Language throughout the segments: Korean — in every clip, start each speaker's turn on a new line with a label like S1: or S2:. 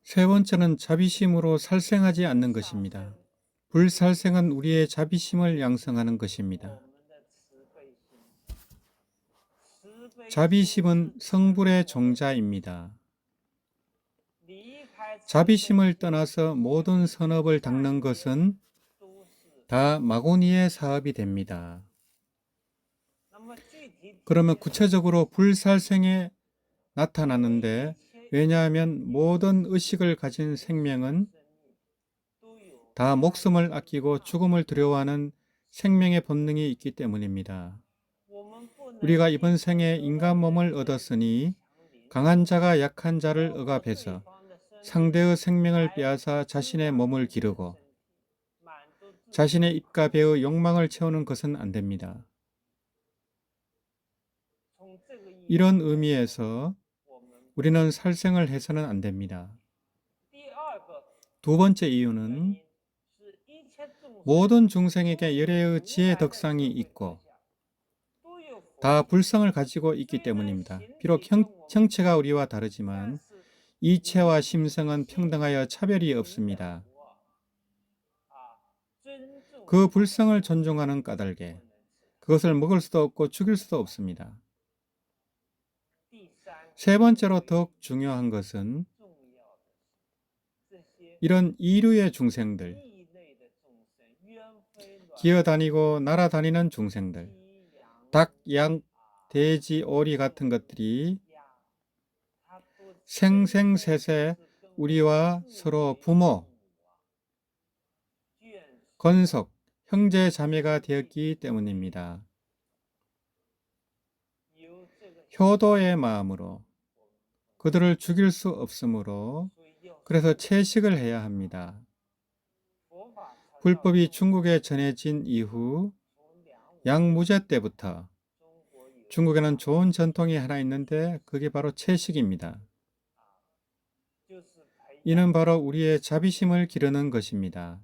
S1: 세 번째는 자비심으로 살생하지 않는 것입니다. 불살생은 우리의 자비심을 양성하는 것입니다. 자비심은 성불의 종자입니다. 자비심을 떠나서 모든 선업을 닦는 것은 다 마구니의 사업이 됩니다. 그러면 구체적으로 불살생에 나타나는데, 왜냐하면 모든 의식을 가진 생명은 다 목숨을 아끼고 죽음을 두려워하는 생명의 본능이 있기 때문입니다. 우리가 이번 생에 인간 몸을 얻었으니 강한 자가 약한 자를 억압해서 상대의 생명을 빼앗아 자신의 몸을 기르고 자신의 입과 배의 욕망을 채우는 것은 안 됩니다. 이런 의미에서 우리는 살생을 해서는 안 됩니다. 두 번째 이유는 모든 중생에게 열애의 지혜 덕상이 있고 다 불성을 가지고 있기 때문입니다. 비록 형체가 우리와 다르지만 이체와 심성은 평등하여 차별이 없습니다. 그 불성을 존중하는 까닭에 그것을 먹을 수도 없고 죽일 수도 없습니다. 세 번째로 더욱 중요한 것은 이런 이류의 중생들, 기어다니고 날아다니는 중생들, 닭, 양, 돼지, 오리 같은 것들이 생생세세 우리와 서로 부모, 건속, 형제, 자매가 되었기 때문입니다. 효도의 마음으로 그들을 죽일 수 없으므로 그래서 채식을 해야 합니다. 불법이 중국에 전해진 이후 양무제 때부터 중국에는 좋은 전통이 하나 있는데 그게 바로 채식입니다. 이는 바로 우리의 자비심을 기르는 것입니다.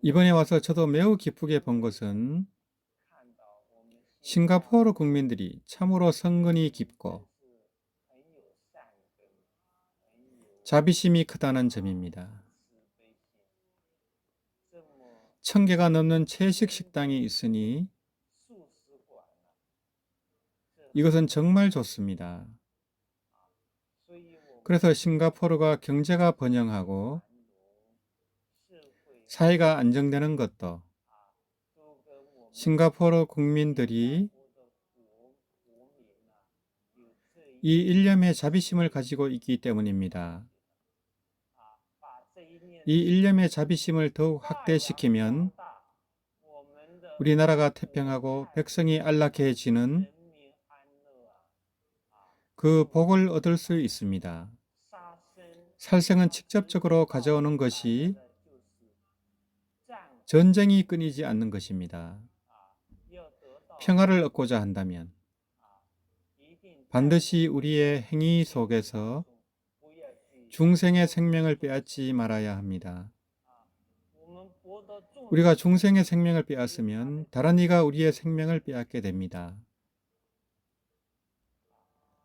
S1: 이번에 와서 저도 매우 기쁘게 본 것은 싱가포르 국민들이 참으로 성근이 깊고 자비심이 크다는 점입니다. 1000개가 넘는 채식 식당이 있으니 이것은 정말 좋습니다. 그래서 싱가포르가 경제가 번영하고 사회가 안정되는 것도 싱가포르 국민들이 이 일념의 자비심을 가지고 있기 때문입니다. 이 일념의 자비심을 더욱 확대시키면 우리나라가 태평하고 백성이 안락해지는 그 복을 얻을 수 있습니다. 살생은 직접적으로 가져오는 것이 전쟁이 끊이지 않는 것입니다. 평화를 얻고자 한다면 반드시 우리의 행위 속에서 중생의 생명을 빼앗지 말아야 합니다. 우리가 중생의 생명을 빼앗으면 다른 이가 우리의 생명을 빼앗게 됩니다.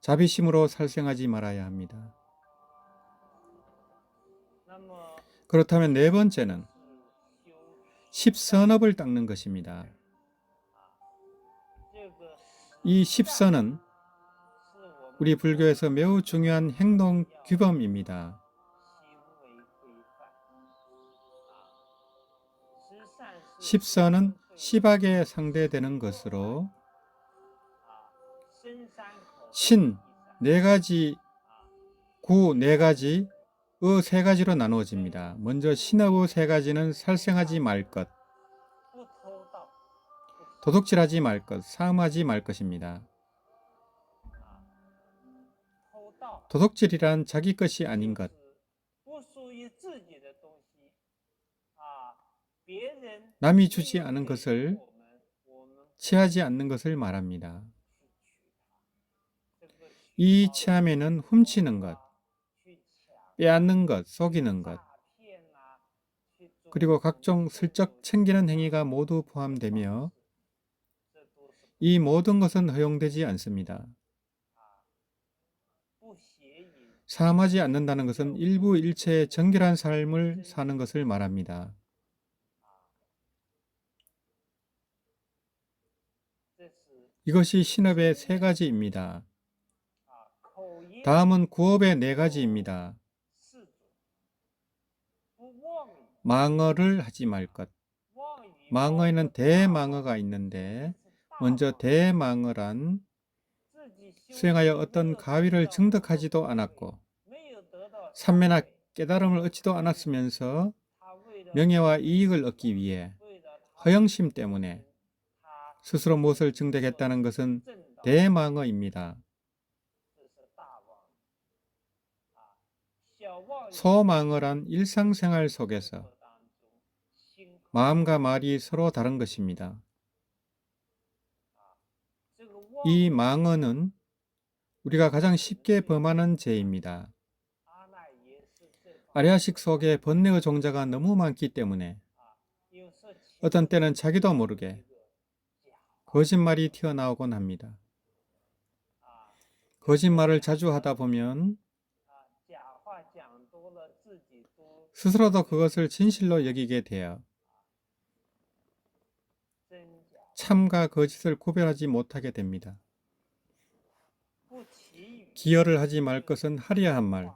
S1: 자비심으로 살생하지 말아야 합니다. 그렇다면 네 번째는 십선업을 닦는 것입니다. 이 십선은 우리 불교에서 매우 중요한 행동 규범입니다. 십선은 십악에 상대되는 것으로 신 네 가지, 구 네 가지, 의 세 가지로 나누어집니다. 먼저 신업의 세 가지는 살생하지 말 것, 도둑질하지 말 것, 사음하지 말 것입니다. 도둑질이란 자기 것이 아닌 것, 남이 주지 않은 것을 취하지 않는 것을 말합니다. 이 취함에는 훔치는 것, 빼앗는 것, 속이는 것, 그리고 각종 슬쩍 챙기는 행위가 모두 포함되며 이 모든 것은 허용되지 않습니다. 사함하지 않는다는 것은 일부 일체의 정결한 삶을 사는 것을 말합니다. 이것이 신업의 세 가지입니다. 다음은 구업의 네 가지입니다. 망어를 하지 말 것. 망어에는 대망어가 있는데 먼저 대망어란 수행하여 어떤 가위를 증득하지도 않았고 삼매나 깨달음을 얻지도 않았으면서 명예와 이익을 얻기 위해 허영심 때문에 스스로 무엇을 증득했다는 것은 대망어입니다. 소망어란 일상생활 속에서 마음과 말이 서로 다른 것입니다. 이 망어는 우리가 가장 쉽게 범하는 죄입니다. 아리아식 속에 번뇌의 종자가 너무 많기 때문에 어떤 때는 자기도 모르게 거짓말이 튀어나오곤 합니다. 거짓말을 자주 하다 보면 스스로도 그것을 진실로 여기게 되어 참과 거짓을 구별하지 못하게 됩니다. 기여를 하지 말 것은 하려야 한 말,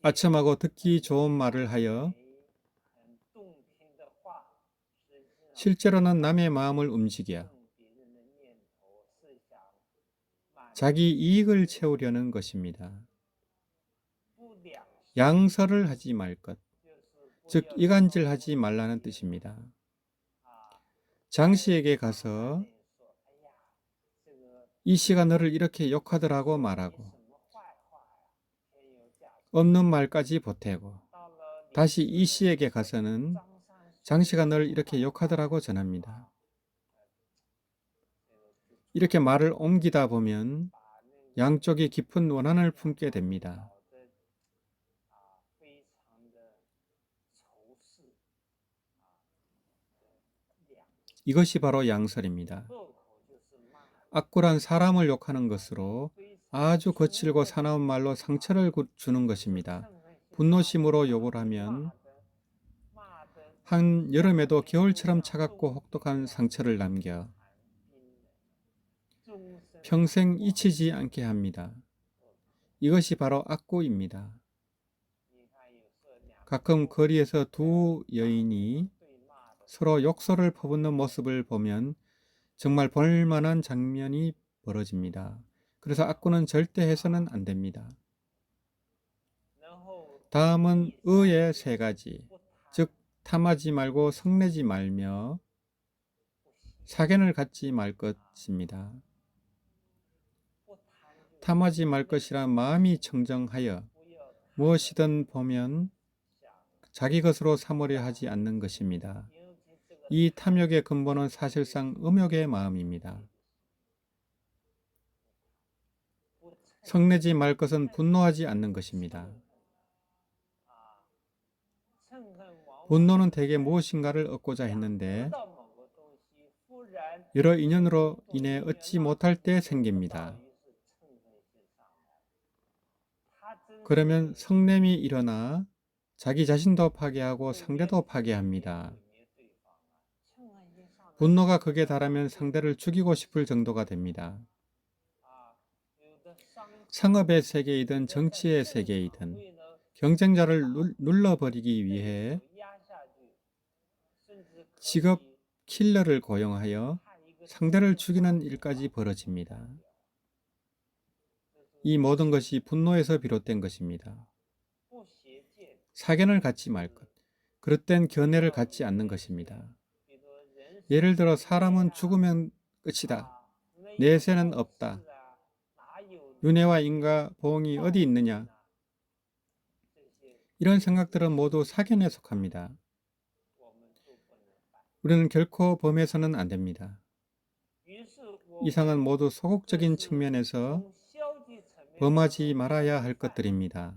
S1: 아첨하고 듣기 좋은 말을 하여 실제로는 남의 마음을 움직여 자기 이익을 채우려는 것입니다. 양설을 하지 말 것, 즉 이간질하지 말라는 뜻입니다. 장씨에게 가서 이 씨가 너를 이렇게 욕하더라고 말하고 없는 말까지 보태고 다시 이 씨에게 가서는 장씨가 너를 이렇게 욕하더라고 전합니다. 이렇게 말을 옮기다 보면 양쪽이 깊은 원한을 품게 됩니다. 이것이 바로 양설입니다. 악구란 사람을 욕하는 것으로 아주 거칠고 사나운 말로 상처를 주는 것입니다. 분노심으로 욕을 하면 한 여름에도 겨울처럼 차갑고 혹독한 상처를 남겨 평생 잊히지 않게 합니다. 이것이 바로 악구입니다. 가끔 거리에서 두 여인이 서로 욕설을 퍼붓는 모습을 보면 정말 볼만한 장면이 벌어집니다. 그래서 악구는 절대 해서는 안 됩니다. 다음은 의의 세 가지, 즉 탐하지 말고 성내지 말며 사견을 갖지 말 것입니다. 탐하지 말 것이란 마음이 청정하여 무엇이든 보면 자기 것으로 삼으려 하지 않는 것입니다. 이 탐욕의 근본은 사실상 음욕의 마음입니다. 성내지 말 것은 분노하지 않는 것입니다. 분노는 대개 무엇인가를 얻고자 했는데 여러 인연으로 인해 얻지 못할 때 생깁니다. 그러면 성냄이 일어나 자기 자신도 파괴하고 상대도 파괴합니다. 분노가 극에 달하면 상대를 죽이고 싶을 정도가 됩니다. 상업의 세계이든 정치의 세계이든 경쟁자를 눌러버리기 위해 직업 킬러를 고용하여 상대를 죽이는 일까지 벌어집니다. 이 모든 것이 분노에서 비롯된 것입니다. 사견을 갖지 말 것, 그릇된 견해를 갖지 않는 것입니다. 예를 들어 사람은 죽으면 끝이다. 내세는 없다. 윤회와 인과 보응이 어디 있느냐. 이런 생각들은 모두 사견에 속합니다. 우리는 결코 범해서는 안 됩니다. 이상은 모두 소극적인 측면에서 범하지 말아야 할 것들입니다.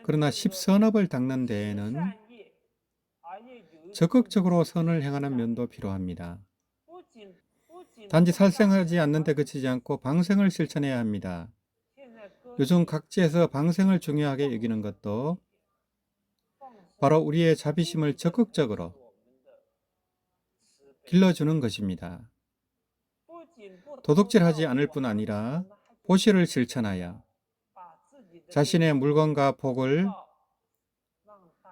S1: 그러나 십선업을 닦는 데에는 적극적으로 선을 행하는 면도 필요합니다. 단지 살생하지 않는 데 그치지 않고 방생을 실천해야 합니다. 요즘 각지에서 방생을 중요하게 여기는 것도 바로 우리의 자비심을 적극적으로 길러주는 것입니다. 도둑질하지 않을 뿐 아니라 보시를 실천하여 자신의 물건과 복을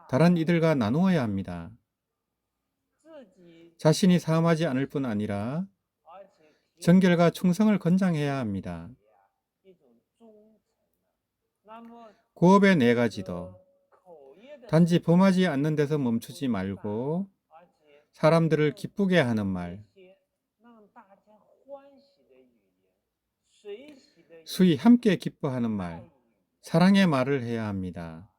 S1: 다른 이들과 나누어야 합니다. 자신이 사함하지 않을 뿐 아니라 정결과 충성을 권장해야 합니다. 구업의 네 가지도 단지 범하지 않는 데서 멈추지 말고 사람들을 기쁘게 하는 말, 수이 함께 기뻐하는 말, 사랑의 말을 해야 합니다.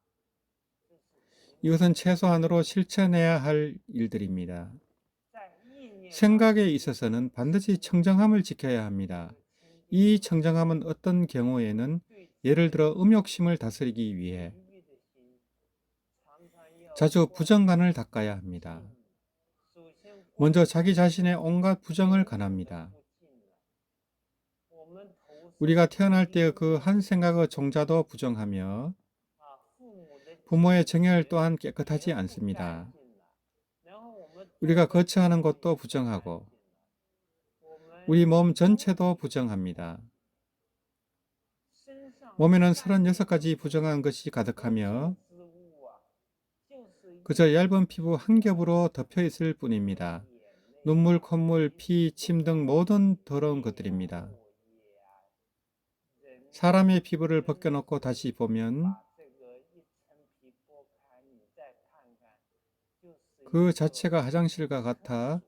S1: 이것은 최소한으로 실천해야 할 일들입니다. 생각에 있어서는 반드시 청정함을 지켜야 합니다. 이 청정함은 어떤 경우에는 예를 들어 음욕심을 다스리기 위해 자주 부정간을 닦아야 합니다. 먼저 자기 자신의 온갖 부정을 간합니다. 우리가 태어날 때의 그 한 생각의 종자도 부정하며 부모의 정열 또한 깨끗하지 않습니다. 우리가 거처하는 곳도 부정하고 우리 몸 전체도 부정합니다. 몸에는 36가지 부정한 것이 가득하며 그저 얇은 피부 한 겹으로 덮여 있을 뿐입니다. 눈물, 콧물, 피, 침 등 모든 더러운 것들입니다. 사람의 피부를 벗겨놓고 다시 보면 그 자체가 화장실과 같아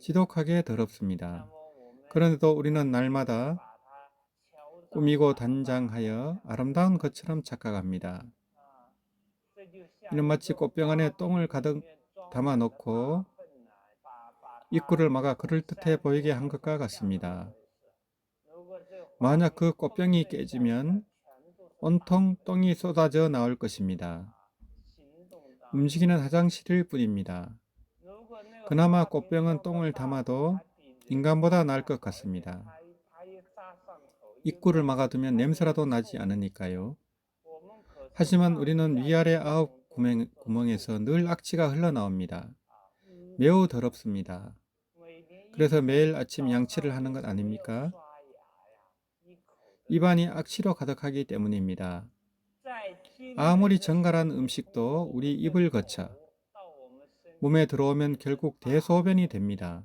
S1: 지독하게 더럽습니다. 그런데도 우리는 날마다 꾸미고 단장하여 아름다운 것처럼 착각합니다. 이는 마치 꽃병 안에 똥을 가득 담아놓고 입구를 막아 그럴듯해 보이게 한 것과 같습니다. 만약 그 꽃병이 깨지면 온통 똥이 쏟아져 나올 것입니다. 움직이는 화장실일 뿐입니다. 그나마 꽃병은 똥을 담아도 인간보다 나을 것 같습니다. 입구를 막아두면 냄새라도 나지 않으니까요. 하지만 우리는 위아래 9구멍에서 늘 악취가 흘러나옵니다. 매우 더럽습니다. 그래서 매일 아침 양치를 하는 것 아닙니까? 입안이 악취로 가득하기 때문입니다. 아무리 정갈한 음식도 우리 입을 거쳐 몸에 들어오면 결국 대소변이 됩니다.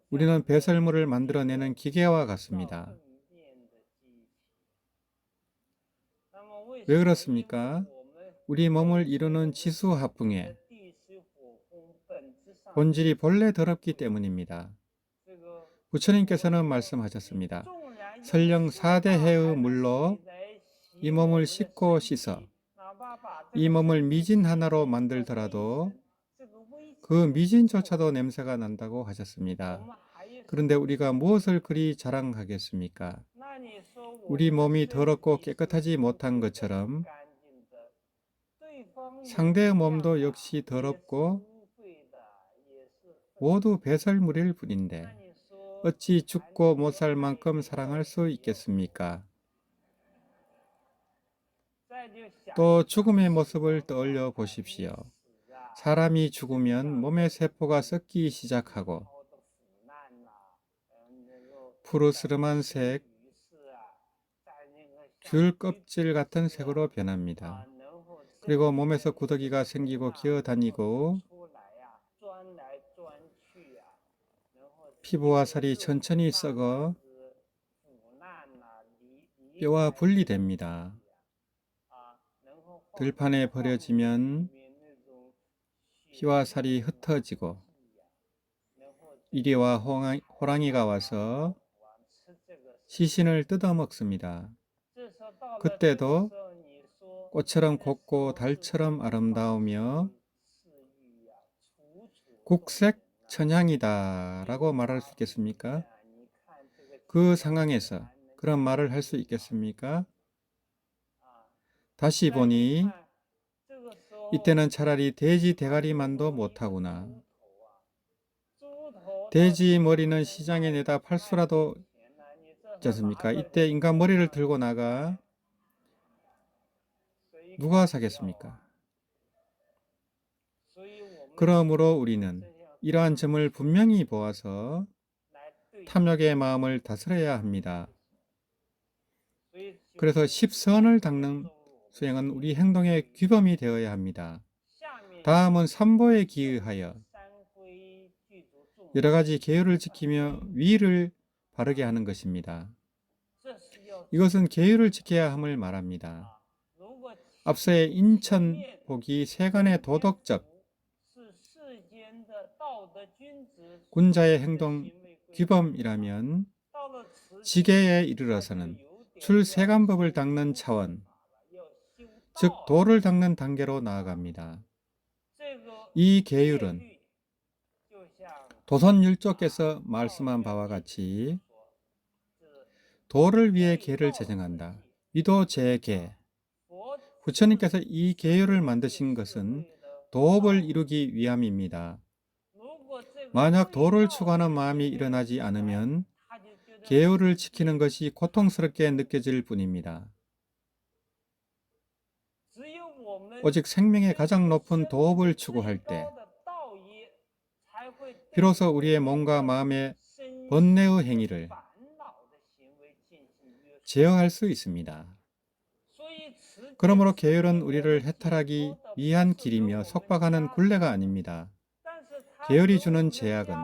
S1: 우리는 배설물을 만들어내는 기계와 같습니다. 왜 그렇습니까? 우리 몸을 이루는 지수화풍의 본질이 본래 더럽기 때문입니다. 부처님께서는 말씀하셨습니다. 설령 4대 해의 물로 이 몸을 씻고 씻어 이 몸을 미진 하나로 만들더라도 그 미진조차도 냄새가 난다고 하셨습니다. 그런데 우리가 무엇을 그리 자랑하겠습니까? 우리 몸이 더럽고 깨끗하지 못한 것처럼 상대의 몸도 역시 더럽고 모두 배설물일 뿐인데 어찌 죽고 못 살 만큼 사랑할 수 있겠습니까? 또 죽음의 모습을 떠올려 보십시오. 사람이 죽으면 몸의 세포가 썩기 시작하고 푸르스름한 색, 귤 껍질 같은 색으로 변합니다. 그리고 몸에서 구더기가 생기고 기어다니고 피부와 살이 천천히 썩어 뼈와 분리됩니다. 들판에 버려지면 피와 살이 흩어지고 이리와 호랑이가 와서 시신을 뜯어먹습니다. 그때도 꽃처럼 곱고 달처럼 아름다우며 국색 천향이다 라고 말할 수 있겠습니까? 그 상황에서 그런 말을 할 수 있겠습니까? 다시 보니 이때는 차라리 돼지 대가리만도 못하구나. 돼지 머리는 시장에 내다 팔수라도 있지 않습니까? 이때 인간 머리를 들고 나가 누가 사겠습니까? 그러므로 우리는 이러한 점을 분명히 보아서 탐욕의 마음을 다스려야 합니다. 그래서 10선을 닦는 수행은 우리 행동의 규범이 되어야 합니다. 다음은 삼보에 기의하여 여러 가지 계율을 지키며 위를 바르게 하는 것입니다. 이것은 계율을 지켜야 함을 말합니다. 앞서의 인천복이 세간의 도덕적 군자의 행동 규범이라면 지계에 이르러서는 출세간법을 닦는 차원, 즉 도를 닦는 단계로 나아갑니다. 이 계율은 도선율조께서 말씀한 바와 같이 도를 위해 계를 제정한다. 위도제계. 부처님께서 이 계율을 만드신 것은 도업을 이루기 위함입니다. 만약 도를 추구하는 마음이 일어나지 않으면 계율을 지키는 것이 고통스럽게 느껴질 뿐입니다. 오직 생명의 가장 높은 도업을 추구할 때 비로소 우리의 몸과 마음의 번뇌의 행위를 제어할 수 있습니다. 그러므로 계율은 우리를 해탈하기 위한 길이며 속박하는 굴레가 아닙니다. 계율이 주는 제약은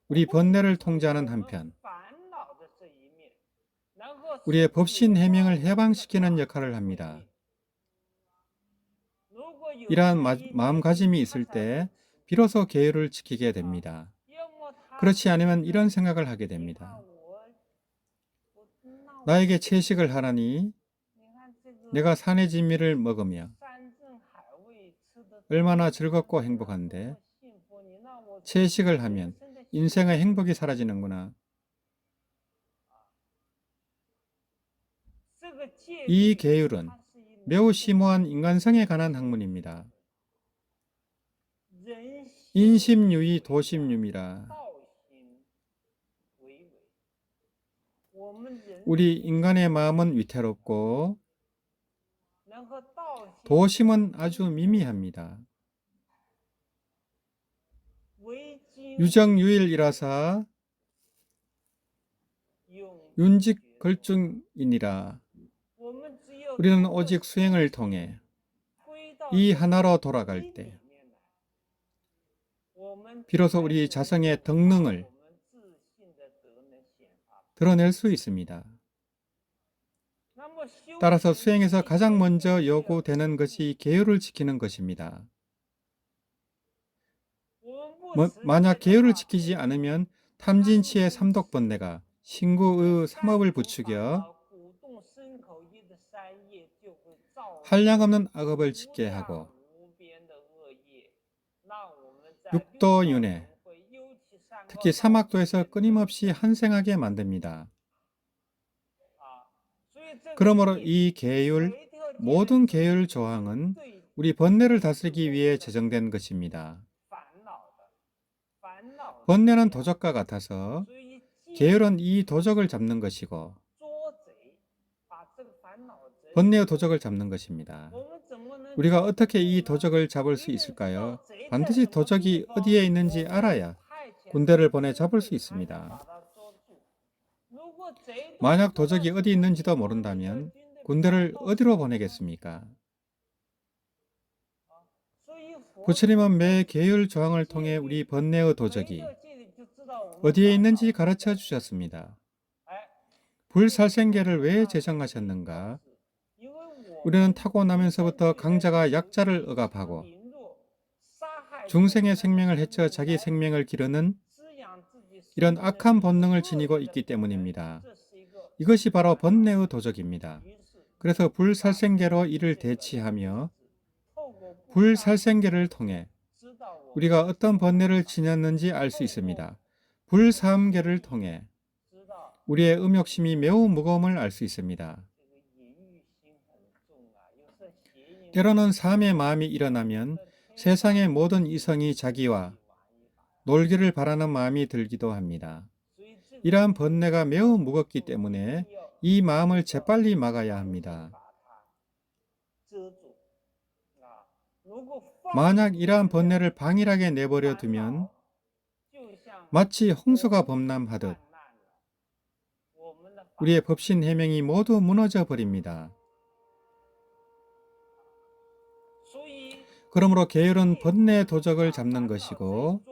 S1: 우리 번뇌를 통제하는 한편 우리의 법신 해명을 해방시키는 역할을 합니다. 이러한 마음가짐이 있을 때 비로소 계율을 지키게 됩니다. 그렇지 않으면 이런 생각을 하게 됩니다. 나에게 채식을 하라니 내가 산의 진미를 먹으며 얼마나 즐겁고 행복한데 채식을 하면 인생의 행복이 사라지는구나. 이 계율은 매우 심오한 인간성에 관한 학문입니다. 인심유의 도심유미라. 우리 인간의 마음은 위태롭고 도심은 아주 미미합니다. 유정유일이라사 윤직걸중이니라. 우리는 오직 수행을 통해 이 하나로 돌아갈 때 비로소 우리 자성의 덕능을 드러낼 수 있습니다. 따라서 수행에서 가장 먼저 요구되는 것이 계율을 지키는 것입니다. 만약 계율을 지키지 않으면 탐진치의 삼독번뇌가 신구의 삼업을 부추겨 한량없는 악업을 짓게 하고 육도윤회, 특히 사막도에서 끊임없이 한생하게 만듭니다. 그러므로 이 계율, 모든 계율 조항은 우리 번뇌를 다스리기 위해 제정된 것입니다. 번뇌는 도적과 같아서 계율은 이 도적을 잡는 것이고 번뇌의 도적을 잡는 것입니다. 우리가 어떻게 이 도적을 잡을 수 있을까요? 반드시 도적이 어디에 있는지 알아야 군대를 보내 잡을 수 있습니다. 만약 도적이 어디 있는지도 모른다면 군대를 어디로 보내겠습니까? 부처님은 매 계율 조항을 통해 우리 번뇌의 도적이 어디에 있는지 가르쳐 주셨습니다. 불살생계를 왜 제정하셨는가? 우리는 타고나면서부터 강자가 약자를 억압하고 중생의 생명을 해쳐 자기 생명을 기르는 이런 악한 본능을 지니고 있기 때문입니다. 이것이 바로 번뇌의 도적입니다. 그래서 불살생계로 이를 대치하며 불살생계를 통해 우리가 어떤 번뇌를 지녔는지 알 수 있습니다. 불사음계를 통해 우리의 음욕심이 매우 무거움을 알 수 있습니다. 때로는 사함의 마음이 일어나면 세상의 모든 이성이 자기와 놀기를 바라는 마음이 들기도 합니다. 이러한 번뇌가 매우 무겁기 때문에 이 마음을 재빨리 막아야 합니다. 만약 이러한 번뇌를 방일하게 내버려 두면 마치 홍수가 범람하듯 우리의 법신 해명이 모두 무너져 버립니다. 그러므로 계율은 번뇌 도적을 잡는 것이고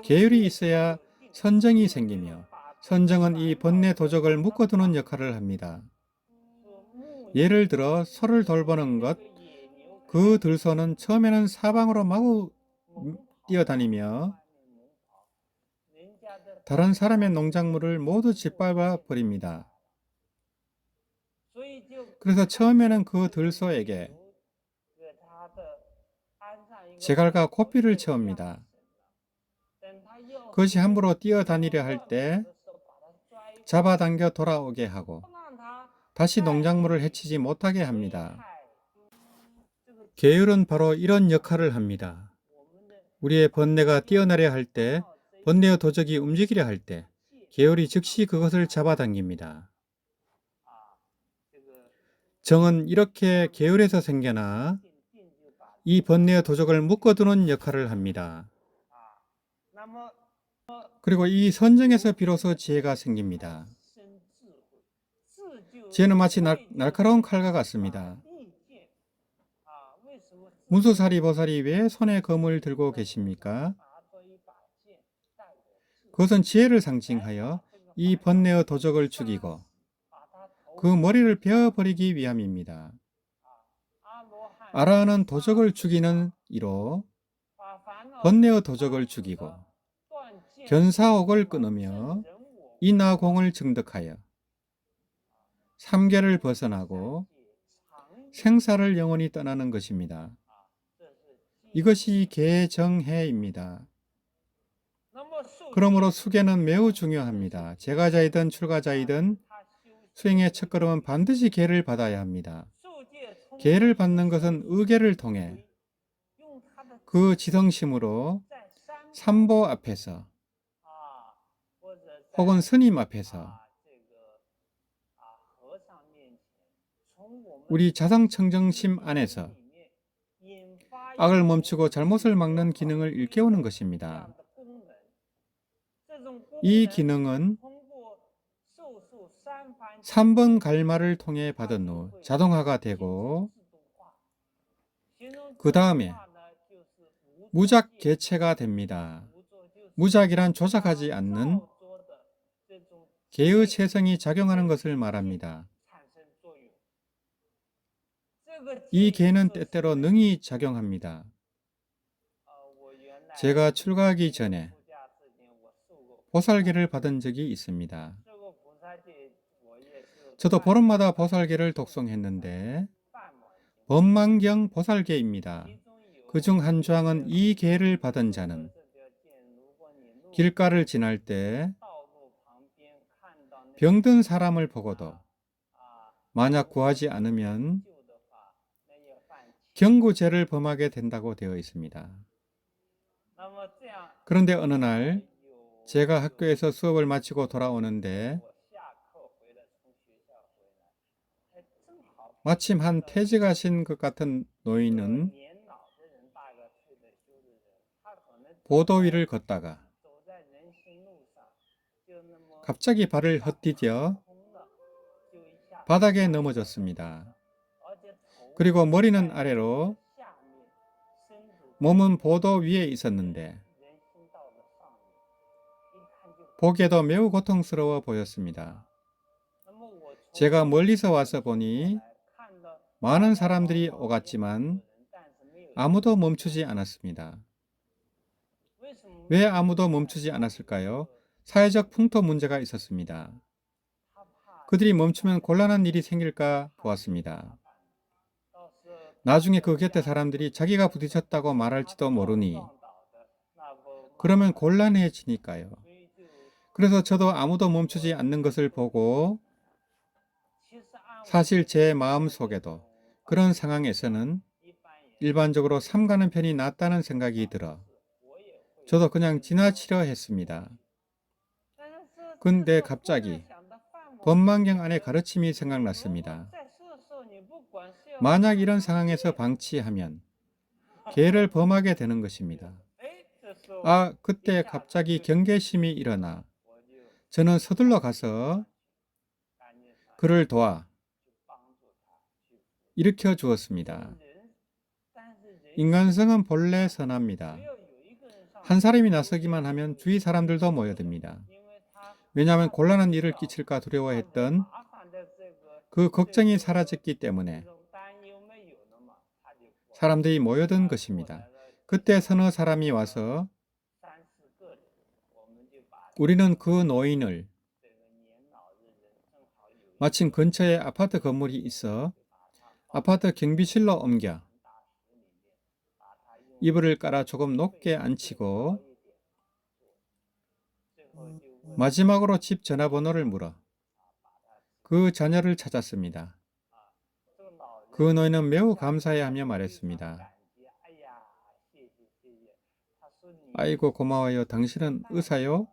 S1: 계율이 있어야 선정이 생기며 선정은 이 번뇌 도적을 묶어두는 역할을 합니다. 예를 들어 소를 돌보는 것, 그 들소는 처음에는 사방으로 마구 뛰어다니며 다른 사람의 농작물을 모두 짓밟아 버립니다. 그래서 처음에는 그 들소에게 제갈과 고삐를 채웁니다. 그것이 함부로 뛰어다니려 할 때 잡아당겨 돌아오게 하고 다시 농작물을 해치지 못하게 합니다. 계율은 바로 이런 역할을 합니다. 우리의 번뇌가 뛰어나려 할 때, 번뇌의 도적이 움직이려 할 때 계율이 즉시 그것을 잡아당깁니다. 정은 이렇게 계율에서 생겨나 이 번뇌의 도적을 묶어두는 역할을 합니다. 그리고 이 선정에서 비로소 지혜가 생깁니다. 지혜는 마치 날카로운 칼과 같습니다. 문수사리 보살이 왜 손에 검을 들고 계십니까? 그것은 지혜를 상징하여 이 번뇌의 도적을 죽이고 그 머리를 베어버리기 위함입니다. 아라한은 도적을 죽이는 이로 번뇌의 도적을 죽이고 견사옥을 끊으며 인하공을 증득하여 삼계를 벗어나고 생사를 영원히 떠나는 것입니다. 이것이 계정해입니다. 그러므로 수계는 매우 중요합니다. 제가자이든 출가자이든 수행의 첫걸음은 반드시 계를 받아야 합니다. 계를 받는 것은 의계를 통해 그 지성심으로 삼보 앞에서 혹은 스님 앞에서 우리 자성청정심 안에서 악을 멈추고 잘못을 막는 기능을 일깨우는 것입니다. 이 기능은 3번 갈마를 통해 받은 후 자동화가 되고 그 다음에 무작 개체가 됩니다. 무작이란 조작하지 않는 개의 체성이 작용하는 것을 말합니다. 이 개는 때때로 능히 작용합니다. 제가 출가하기 전에 보살계를 받은 적이 있습니다. 저도 보름마다 보살계를 독송했는데 법망경 보살계입니다. 그중 한 조항은 이 계를 받은 자는 길가를 지날 때 병든 사람을 보고도 만약 구하지 않으면 경구죄를 범하게 된다고 되어 있습니다. 그런데 어느 날 제가 학교에서 수업을 마치고 돌아오는데 마침 한 퇴직하신 것 같은 노인은 보도 위를 걷다가 갑자기 발을 헛디뎌 바닥에 넘어졌습니다. 그리고 머리는 아래로, 몸은 보도 위에 있었는데 보기에도 매우 고통스러워 보였습니다. 제가 멀리서 와서 보니 많은 사람들이 오갔지만 아무도 멈추지 않았습니다. 왜 아무도 멈추지 않았을까요? 사회적 풍토 문제가 있었습니다. 그들이 멈추면 곤란한 일이 생길까 보았습니다. 나중에 그 곁에 사람들이 자기가 부딪혔다고 말할지도 모르니 그러면 곤란해지니까요. 그래서 저도 아무도 멈추지 않는 것을 보고 사실 제 마음 속에도 그런 상황에서는 일반적으로 삼가는 편이 낫다는 생각이 들어 저도 그냥 지나치려 했습니다. 근데 갑자기 법망경 안의 가르침이 생각났습니다. 만약 이런 상황에서 방치하면 개를 범하게 되는 것입니다. 그때 갑자기 경계심이 일어나 저는 서둘러 가서 그를 도와 일으켜 주었습니다. 인간성은 본래 선합니다. 한 사람이 나서기만 하면 주위 사람들도 모여듭니다. 왜냐하면 곤란한 일을 끼칠까 두려워했던 그 걱정이 사라졌기 때문에 사람들이 모여든 것입니다. 그때 서너 사람이 와서 우리는 그 노인을 마침 근처에 아파트 건물이 있어 아파트 경비실로 옮겨 이불을 깔아 조금 높게 앉히고 마지막으로 집 전화번호를 물어 그 자녀를 찾았습니다. 그 노인은 매우 감사해하며 말했습니다. 아이고 고마워요. 당신은 의사요?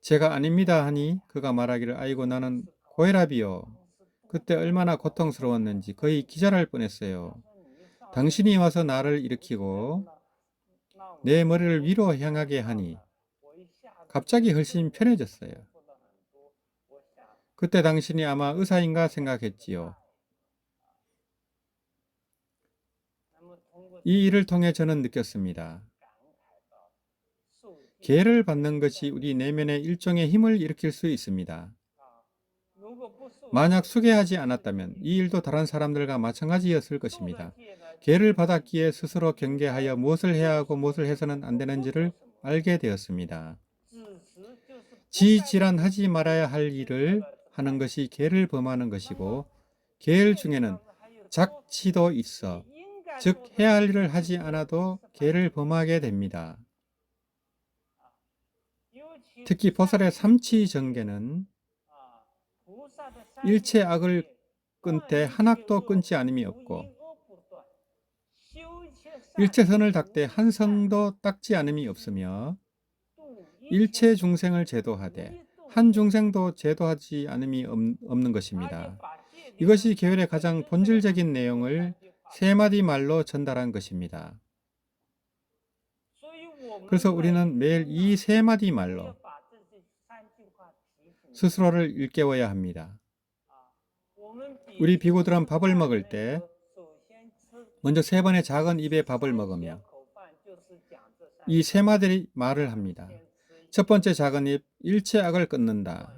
S1: 제가 아닙니다 하니 그가 말하기를 아이고 나는 고혈압이요. 그때 얼마나 고통스러웠는지 거의 기절할 뻔했어요. 당신이 와서 나를 일으키고 내 머리를 위로 향하게 하니 갑자기 훨씬 편해졌어요. 그때 당신이 아마 의사인가 생각했지요. 이 일을 통해 저는 느꼈습니다. 개를 받는 것이 우리 내면의 일종의 힘을 일으킬 수 있습니다. 만약 수계하지 않았다면 이 일도 다른 사람들과 마찬가지였을 것입니다. 개를 받았기에 스스로 경계하여 무엇을 해야 하고 무엇을 해서는 안 되는지를 알게 되었습니다. 지질환하지 말아야 할 일을 하는 것이 개를 범하는 것이고 개일 중에는 작치도 있어 즉 해야 할 일을 하지 않아도 개를 범하게 됩니다. 특히 보살의 삼치정계는 일체 악을 끊되 한 악도 끊지 않음이 없고 일체 선을 닦되 한 성도 닦지 않음이 없으며 일체 중생을 제도하되 한 중생도 제도하지 않음이 없는 것입니다. 이것이 계율의 가장 본질적인 내용을 세 마디 말로 전달한 것입니다. 그래서 우리는 매일 이 세 마디 말로 스스로를 일깨워야 합니다. 우리 비구들은 밥을 먹을 때 먼저 3번의 작은 입에 밥을 먹으며 이 세 마디 말을 합니다. 첫 번째 작은 입, 일체 악을 끊는다.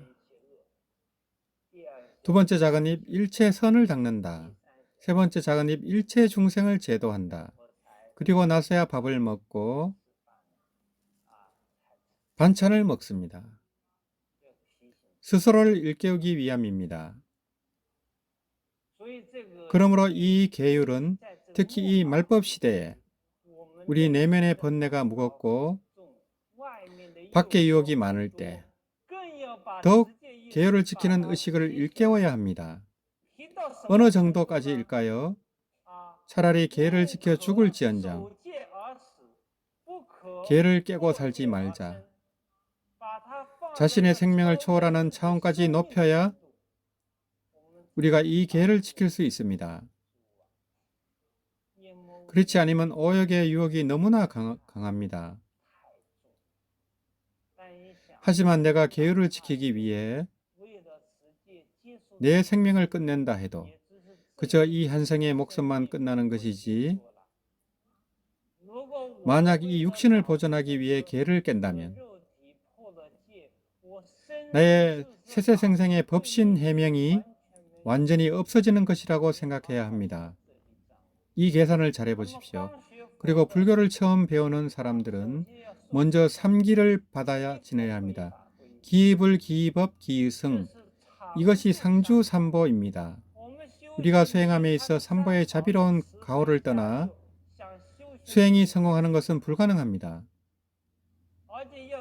S1: 두 번째 작은 입, 일체 선을 닦는다. 세 번째 작은 입, 일체 중생을 제도한다. 그리고 나서야 밥을 먹고 반찬을 먹습니다. 스스로를 일깨우기 위함입니다. 그러므로 이 계율은 특히 이 말법 시대에 우리 내면의 번뇌가 무겁고 밖의 유혹이 많을 때 더욱 계율을 지키는 의식을 일깨워야 합니다. 어느 정도까지일까요? 차라리 계율을 지켜 죽을지언정 계율을 깨고 살지 말자. 자신의 생명을 초월하는 차원까지 높여야 우리가 이 계율을 지킬 수 있습니다. 그렇지 않으면 오역의 유혹이 너무나 강합니다. 하지만 내가 계율을 지키기 위해 내 생명을 끝낸다 해도 그저 이 한 생의 목숨만 끝나는 것이지 만약 이 육신을 보존하기 위해 계를 깬다면 나의 세세생생의 법신 해명이 완전히 없어지는 것이라고 생각해야 합니다. 이 계산을 잘 해보십시오. 그리고 불교를 처음 배우는 사람들은 먼저 3기를 받아야 지내야 합니다. 기불, 기법, 기승. 이것이 상주삼보입니다. 우리가 수행함에 있어 삼보의 자비로운 가호를 떠나 수행이 성공하는 것은 불가능합니다.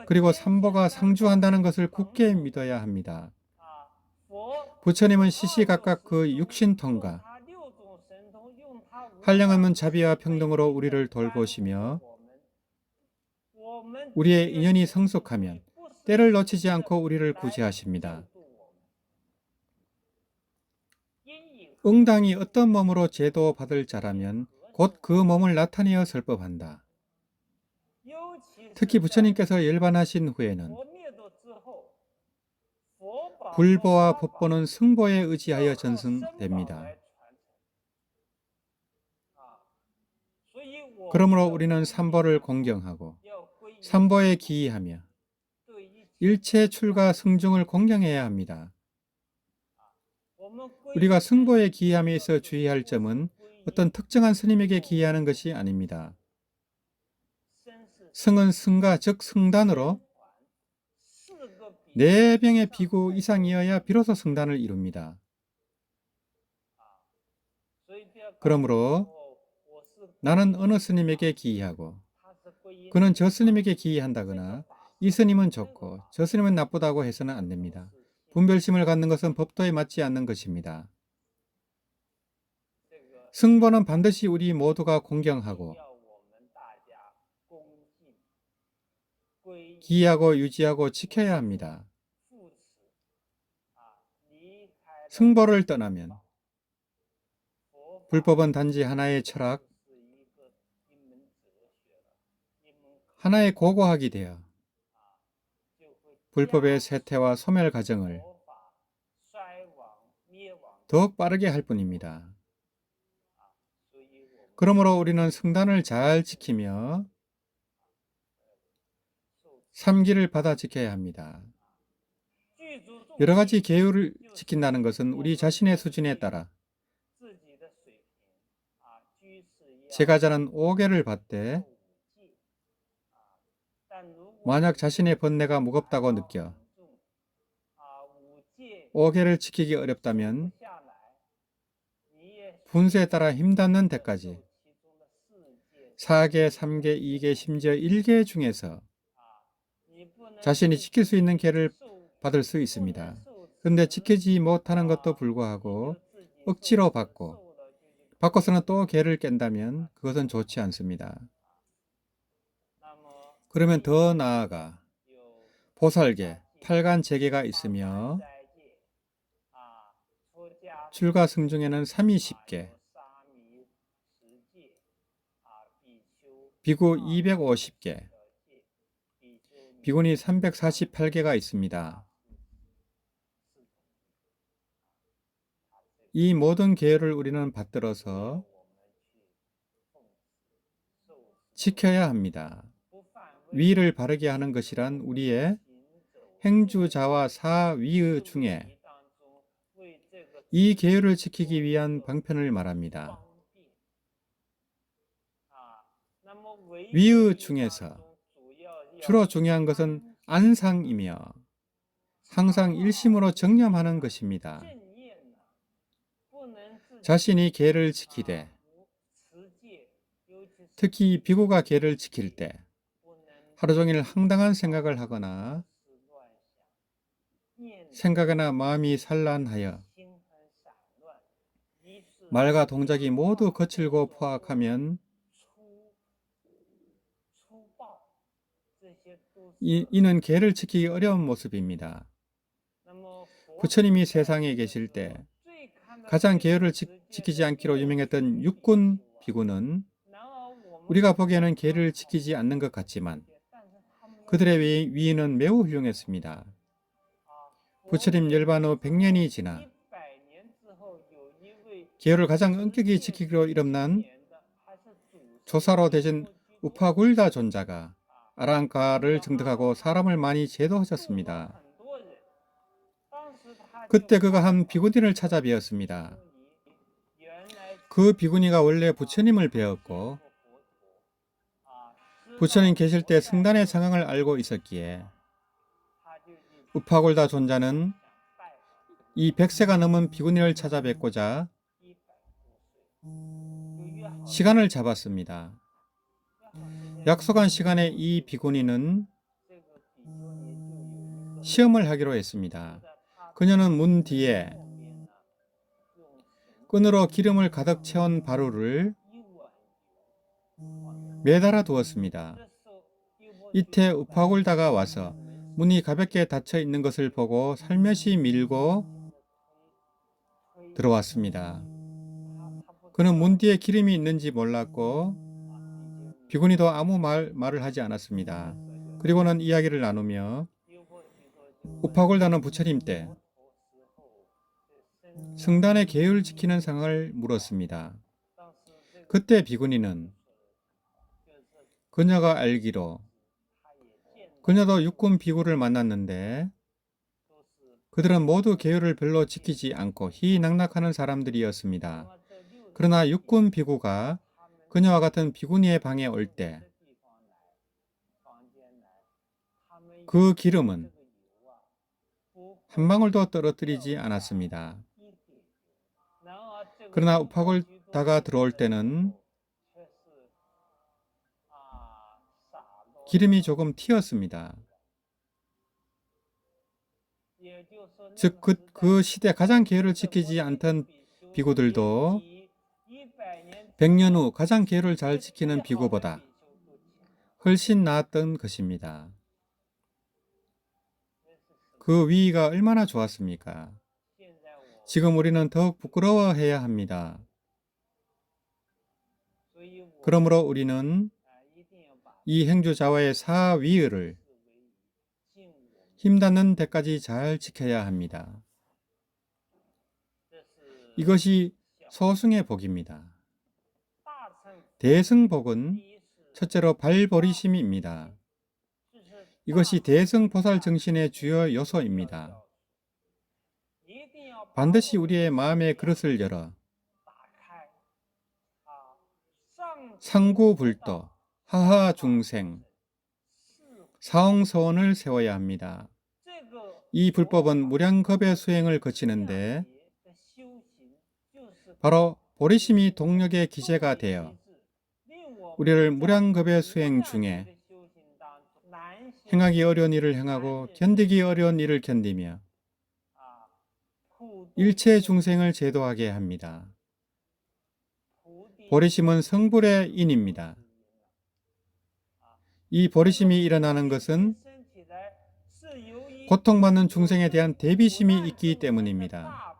S1: 그리고 삼보가 상주한다는 것을 굳게 믿어야 합니다. 부처님은 시시각각 그 육신통과 한량없는 자비와 평등으로 우리를 돌보시며 우리의 인연이 성숙하면 때를 놓치지 않고 우리를 구제하십니다. 응당이 어떤 몸으로 제도받을 자라면 곧 그 몸을 나타내어 설법한다. 특히 부처님께서 열반하신 후에는 불보와 법보는 승보에 의지하여 전승됩니다. 그러므로 우리는 삼보를 공경하고 삼보에 기이하며 일체 출가 승중을 공경해야 합니다. 우리가 승보에 기이함에 있어 주의할 점은 어떤 특정한 스님에게 기이하는 것이 아닙니다. 승은 승가 즉 승단으로 4명의 비구 이상이어야 비로소 승단을 이룹니다. 그러므로 나는 어느 스님에게 기이하고 그는 저 스님에게 기이한다거나 이 스님은 좋고 저 스님은 나쁘다고 해서는 안 됩니다. 분별심을 갖는 것은 법도에 맞지 않는 것입니다. 승보는 반드시 우리 모두가 공경하고 기이하고 유지하고 지켜야 합니다. 승보를 떠나면 불법은 단지 하나의 철학, 하나의 고고학이 되어 불법의 쇠퇴와 소멸 과정을 더욱 빠르게 할 뿐입니다. 그러므로 우리는 승단을 잘 지키며 삼기를 받아 지켜야 합니다. 여러 가지 계율을 지킨다는 것은 우리 자신의 수준에 따라 제가자는 5계를 받되 만약 자신의 번뇌가 무겁다고 느껴 5계를 지키기 어렵다면 분수에 따라 힘닿는 데까지 4계, 3계, 2계, 심지어 1계 중에서 자신이 지킬 수 있는 계를 받을 수 있습니다. 그런데 지키지 못하는 것도 불구하고 억지로 바꿔서는 또 계를 깬다면 그것은 좋지 않습니다. 그러면 더 나아가 보살계, 8간 제계가 있으며 출가 승중에는 3위 10계, 비구 250계, 비구니 348개가 있습니다. 이 모든 계율을 우리는 받들어서 지켜야 합니다. 위를 바르게 하는 것이란 우리의 행주자와 사위의 중에 이 계율을 지키기 위한 방편을 말합니다. 위의 중에서 주로 중요한 것은 안상이며 항상 일심으로 정념하는 것입니다. 자신이 계를 지키되 특히 비구가 계를 지킬 때 하루 종일 황당한 생각을 하거나 생각이나 마음이 산란하여 말과 동작이 모두 거칠고 포악하면 이는 계를 지키기 어려운 모습입니다. 부처님이 세상에 계실 때 가장 계율을 지키지 않기로 유명했던 육군 비구는 우리가 보기에는 계를 지키지 않는 것 같지만 그들의 위인은 매우 훌륭했습니다. 부처님 열반 후 100년이 지나 계율을 가장 엄격히 지키기로 일어난 조사로 되신 우파굴다 존자가 아랑가를 증득하고 사람을 많이 제도하셨습니다. 그때 그가 한 비구니를 찾아 배웠습니다. 그 비구니가 원래 부처님을 배웠고 부처님 계실 때 승단의 상황을 알고 있었기에 우파골다 존자는 이 100세가 넘은 비구니를 찾아뵙고자 시간을 잡았습니다. 약속한 시간에 이 비구니는 시험을 하기로 했습니다. 그녀는 문 뒤에 끈으로 기름을 가득 채운 바루를 매달아 두었습니다. 이때 우파골다가 와서 문이 가볍게 닫혀 있는 것을 보고 살며시 밀고 들어왔습니다. 그는 문 뒤에 기름이 있는지 몰랐고 비구니도 아무 말을 하지 않았습니다. 그리고는 이야기를 나누며 우팍을 다는 부처님 때 성단의 계율을 지키는 상을 물었습니다. 그때 비구니는 그녀가 알기로 그녀도 육군 비구를 만났는데 그들은 모두 계율을 별로 지키지 않고 희희낙낙하는 사람들이었습니다. 그러나 육군 비구가 그녀와 같은 비구니의 방에 올 때 그 기름은 한 방울도 떨어뜨리지 않았습니다. 그러나 우팍을 다가 들어올 때는 기름이 조금 튀었습니다. 즉, 그 시대 가장 계율을 지키지 않던 비구들도 100년 후 가장 계율을 잘 지키는 비구보다 훨씬 나았던 것입니다. 그 위기가 얼마나 좋았습니까? 지금 우리는 더욱 부끄러워해야 합니다. 그러므로 우리는 이 행주자와의 사위의를 힘닿는 데까지 잘 지켜야 합니다. 이것이 소승의 복입니다. 대승복은 첫째로 발버리심입니다. 이것이 대승보살 정신의 주요 요소입니다. 반드시 우리의 마음의 그릇을 열어 상구불도, 하하중생, 사홍서원을 세워야 합니다. 이 불법은 무량겁의 수행을 거치는데 바로 보리심이 동력의 기제가 되어 우리를 무량겁의 수행 중에 행하기 어려운 일을 행하고 견디기 어려운 일을 견디며 일체 중생을 제도하게 합니다. 보리심은 성불의 인입니다. 이 보리심이 일어나는 것은 고통받는 중생에 대한 대비심이 있기 때문입니다.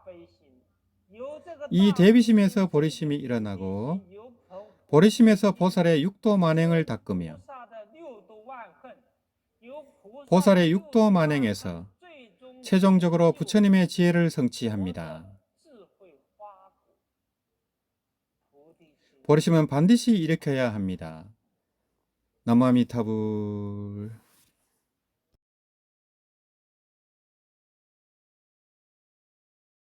S1: 이 대비심에서 보리심이 일어나고 보리심에서 보살의 육도 만행을 닦으며 보살의 육도 만행에서 최종적으로 부처님의 지혜를 성취합니다. 보리심은 반드시 일으켜야 합니다. 나무아미타불